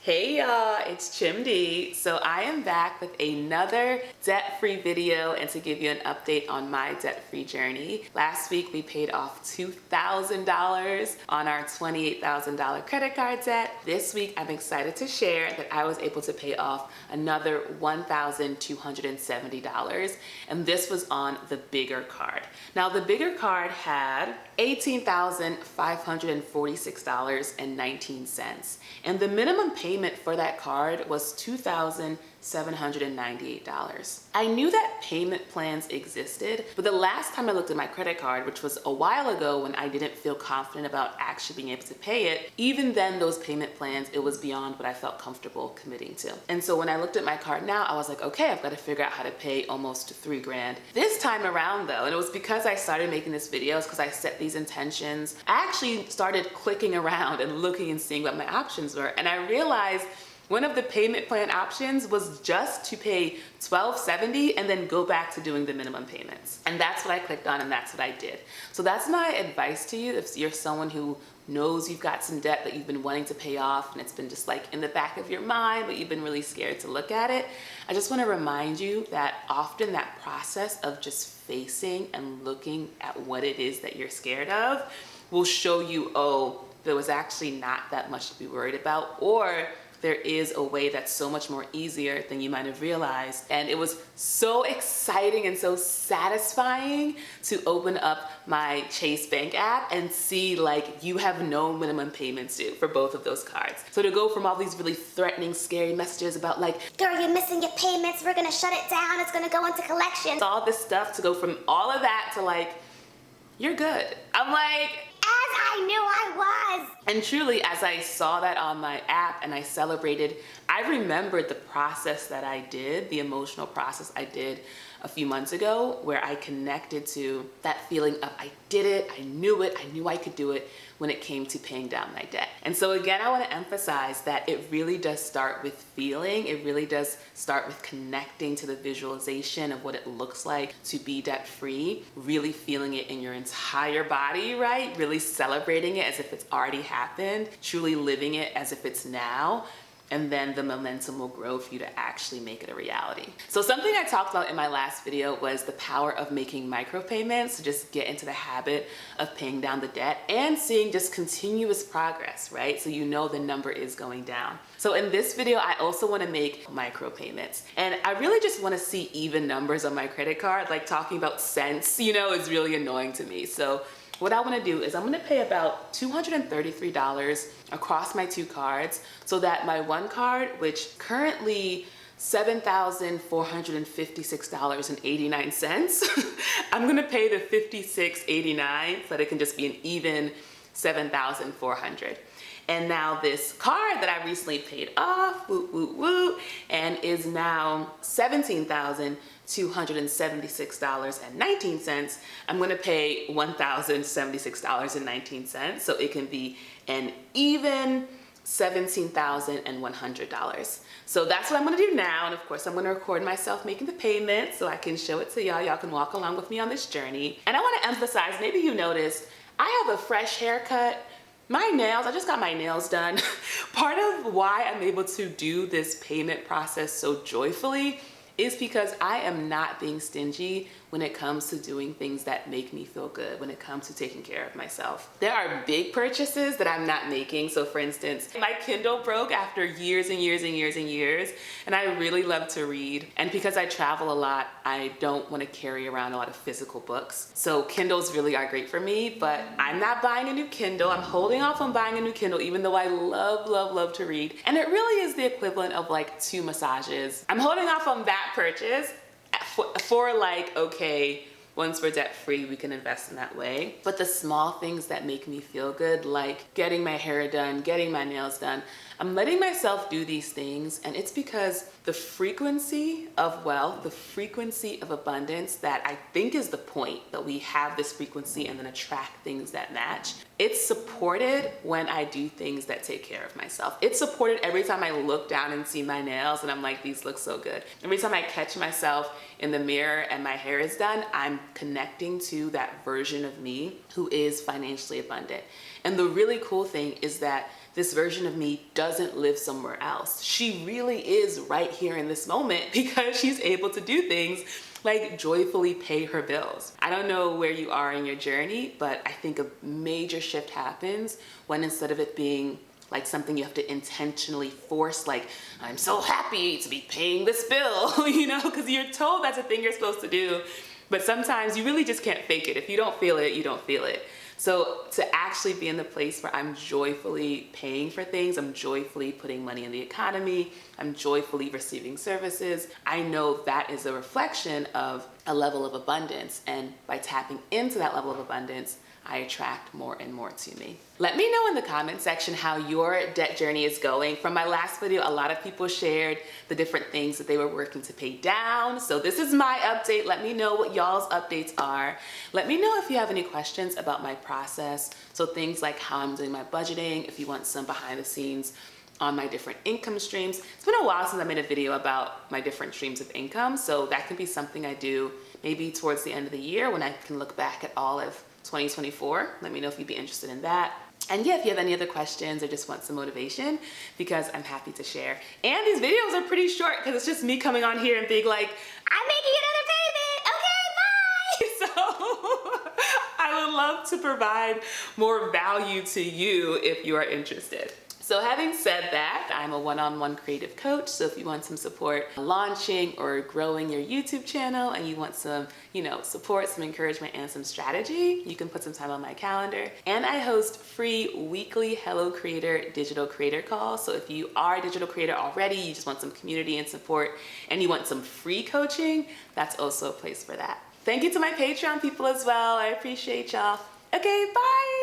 Hey y'all, it's Chimdi. So I am back with another debt-free video and to give you an update on my debt-free journey. Last week we paid off $2,000 on our $28,000 credit card debt. This week I'm excited to share that I was able to pay off another $1,270, and this was on the bigger card. Now the bigger card had $18,546.19, and the minimum payment for that card was $2,798. I knew that payment plans existed, but the last time I looked at my credit card, which was a while ago when I didn't feel confident about actually being able to pay it, even then those payment plans, it was beyond what I felt comfortable committing to. And so when I looked at my card now, I was like, okay, I've got to figure out how to pay almost $3,000. This time around though, and it was because I started making this videos, because I set these intentions, I actually started clicking around and looking and seeing what my options were. And I realized one of the payment plan options was just to pay $1,270 and then go back to doing the minimum payments. And that's what I clicked on and that's what I did. So that's my advice to you if you're someone who knows you've got some debt that you've been wanting to pay off and it's been just like in the back of your mind, but you've been really scared to look at it. I just want to remind you that often that process of just facing and looking at what it is that you're scared of will show you, oh, there was actually not that much to be worried about, or there is a way that's so much more easier than you might have realized. And it was so exciting and so satisfying to open up my Chase Bank app and see like you have no minimum payments due for both of those cards. So to go from all these really threatening, scary messages about like, girl, you're missing your payments, we're gonna shut it down, it's gonna go into collections, all this stuff, to go from all of that to like, you're good. I'm like, as I knew I was. And truly, as I saw that on my app and I celebrated, I remembered the process that I did, the emotional process I did a few months ago, where I connected to that feeling of I did it, I knew I could do it when it came to paying down my debt. And so again, I want to emphasize that it really does start with feeling. It really does start with connecting to the visualization of what it looks like to be debt free, really feeling it in your entire body, right? Really celebrating it as if it's already happened, truly living it as if it's now. And then the momentum will grow for you to actually make it a reality. So something I talked about in my last video was the power of making micropayments, to just get into the habit of paying down the debt and seeing just continuous progress, right? So you know the number is going down. So in this video, I also wanna make micropayments. And I really just wanna see even numbers on my credit card. Like talking about cents, is really annoying to me. So what I want to do is I'm going to pay about $233 across my two cards, so that my one card, which currently $7,456.89, I'm going to pay the $56.89 so that it can just be an even $7,400. And now this card that I recently paid off, and is now $17,276.19, I'm gonna pay $1,076.19, so it can be an even $17,100. So that's what I'm gonna do now, and of course I'm gonna record myself making the payment so I can show it to y'all. Y'all can walk along with me on this journey. And I wanna emphasize, maybe you noticed, I have a fresh haircut. My nails, I just got my nails done. Part of why I'm able to do this payment process so joyfully is because I am not being stingy when it comes to doing things that make me feel good, when it comes to taking care of myself. There are big purchases that I'm not making. So for instance, my Kindle broke after years and years and years and years, and I really love to read. And because I travel a lot, I don't want to carry around a lot of physical books. So Kindles really are great for me, but I'm not buying a new Kindle. I'm holding off on buying a new Kindle, even though I love, love, love to read. And it really is the equivalent of like 2 massages. I'm holding off on that purchase for like, okay, once we're debt free, we can invest in that way. But the small things that make me feel good, like getting my hair done, getting my nails done, I'm letting myself do these things, and it's because the frequency of wealth, the frequency of abundance, that I think is the point, that we have this frequency and then attract things that match. It's supported when I do things that take care of myself. It's supported every time I look down and see my nails and I'm like, these look so good. Every time I catch myself in the mirror and my hair is done, I'm connecting to that version of me who is financially abundant. And the really cool thing is that this version of me doesn't live somewhere else. She really is right here in this moment because she's able to do things like joyfully pay her bills. I don't know where you are in your journey, but I think a major shift happens when instead of it being like something you have to intentionally force, like, I'm so happy to be paying this bill, you know, because you're told that's a thing you're supposed to do. But sometimes you really just can't fake it. If you don't feel it, you don't feel it. So to actually be in the place where I'm joyfully paying for things, I'm joyfully putting money in the economy, I'm joyfully receiving services, I know that is a reflection of a level of abundance. And by tapping into that level of abundance, I attract more and more to me. Let me know in the comment section how your debt journey is going. From my last video, a lot of people shared the different things that they were working to pay down. So this is my update. Let me know what y'all's updates are. Let me know if you have any questions about my process. So things like how I'm doing my budgeting, if you want some behind the scenes on my different income streams. It's been a while since I made a video about my different streams of income. So that can be something I do maybe towards the end of the year when I can look back at all of 2024. Let me know if you'd be interested in that. And yeah, if you have any other questions or just want some motivation, because I'm happy to share. And these videos are pretty short because it's just me coming on here and being like, I'm making another payment, okay, bye. So I would love to provide more value to you if you are interested. So having said that, I'm a one-on-one creative coach. So if you want some support launching or growing your YouTube channel and you want some, support, some encouragement and some strategy, you can put some time on my calendar. And I host free weekly Hello Creator digital creator calls. So if you are a digital creator already, you just want some community and support and you want some free coaching, that's also a place for that. Thank you to my Patreon people as well. I appreciate y'all. Okay, bye.